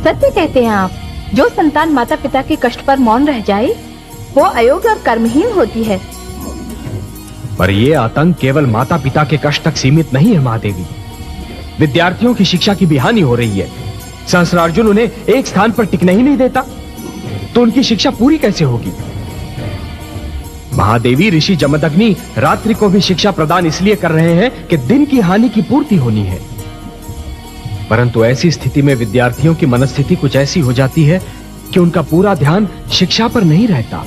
सत्य कहते हैं आप। जो संतान माता पिता के कष्ट पर मौन रह जाए वो अयोग्य और कर्महीन होती है। पर ये आतंक केवल माता पिता के कष्ट तक सीमित नहीं है महादेवी। विद्यार्थियों की शिक्षा की भी हानि हो रही है। सहस्रार्जुन उन्हें एक स्थान पर टिकने ही नहीं देता, तो उनकी शिक्षा पूरी कैसे होगी? महादेवी, ऋषि जमदग्नि रात्रि को भी शिक्षा प्रदान इसलिए कर रहे हैं कि दिन की हानि की पूर्ति होनी है। परंतु ऐसी स्थिति में विद्यार्थियों की मनस्थिति कुछ ऐसी हो जाती है कि उनका पूरा ध्यान शिक्षा पर नहीं रहता।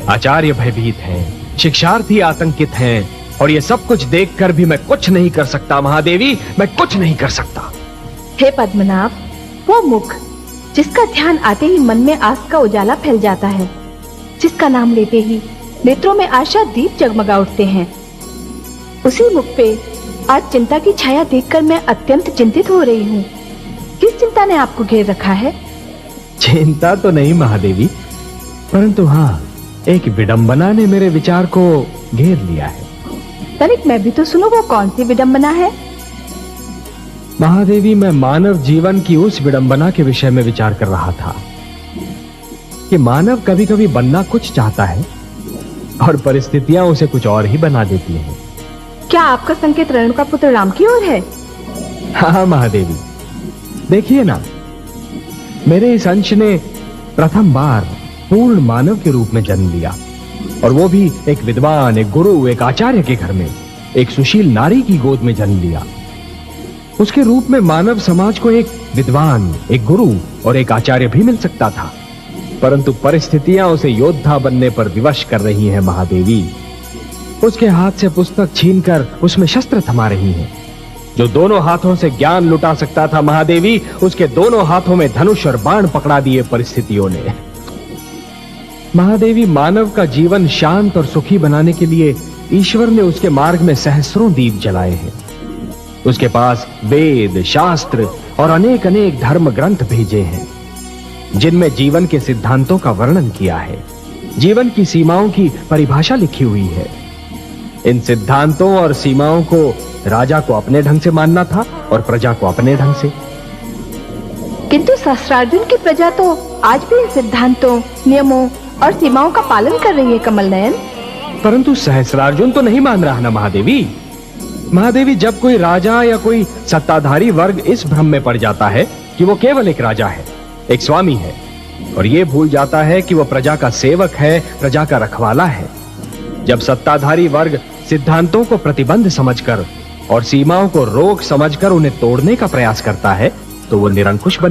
आचार्य भयभीत हैं, शिक्षार्थी आतंकित हैं, और ये सब कुछ देखकर भी मैं कुछ नहीं कर सकता महादेवी, मैं कुछ नहीं कर सकता। हे पद्मनाभ, वो मुख जिसका ध्यान आते ही मन में आस का उजाला फैल जाता है, जिसका नाम लेते ही नेत्रों में आशा दीप जगमगा उठते हैं, उसी मुख पे आज चिंता की छाया देखकर मैं अत्यंत चिंतित हो रही हूँ। किस चिंता ने आपको घेर रखा है? चिंता तो नहीं महादेवी, परंतु हाँ, एक विडंबना ने मेरे विचार को घेर लिया है। तनिक मैं भी तो सुनो, वो कौन सी विडंबना है? महादेवी, मैं मानव जीवन की उस विडंबना के विषय में विचार कर रहा था कि मानव कभी-कभी बनना कुछ चाहता है और परिस्थितियां उसे कुछ और ही बना देती हैं। क्या आपका संकेत रेणुका पुत्र राम की ओर है? हाँ महादेवी, देखिए ना, मेरे इस अंश ने प्रथम बार पूर्ण मानव के रूप में जन्म लिया, और वो भी एक विद्वान, एक गुरु, एक आचार्य के घर में, एक सुशील नारी की गोद में जन्म लिया। उसके रूप में मानव समाज को एक विद्वान, एक गुरु और एक आचार्य भी मिल सकता था, परंतु परिस्थितियां उसे योद्धा बनने पर विवश कर रही हैं महादेवी। उसके हाथ से पुस्तक छीनकर उसमें शस्त्र थमा रही हैं। जो दोनों हाथों से ज्ञान लुटा सकता था महादेवी, उसके दोनों हाथों में धनुष और बाण पकड़ा दिए परिस्थितियों ने। महादेवी, मानव का जीवन शांत और सुखी बनाने के लिए ईश्वर ने उसके मार्ग में सहस्रों दीप जलाए हैं। उसके पास वेद, शास्त्र और अनेक अनेक धर्म ग्रंथ भेजे हैं, जिनमें जीवन के सिद्धांतों का वर्णन किया है, जीवन की सीमाओं की परिभाषा लिखी हुई है। इन सिद्धांतों और सीमाओं को राजा को अपने ढंग से मानना था और प्रजा को अपने ढंग से। किंतु सहस्रार्जुन की प्रजा तो आज भी इन सिद्धांतों, नियमों और सीमाओं का पालन कर रही है कमल नयन। परंतु सहस्रार्जुन तो नहीं मान रहा ना महादेवी। महादेवी, जब कोई राजा या कोई सत्ताधारी वर्ग इस भ्रम में पड़ जाता है कि वो केवल एक राजा है, एक स्वामी है, और ये भूल जाता है कि वो प्रजा का सेवक है, प्रजा का रखवाला है, जब सत्ताधारी वर्ग सिद्धांतों को प्रतिबंध समझकर और सीमाओं को रोक समझकर उन्हें तोड़ने का प्रयास करता है, तो वो निरंकुश बन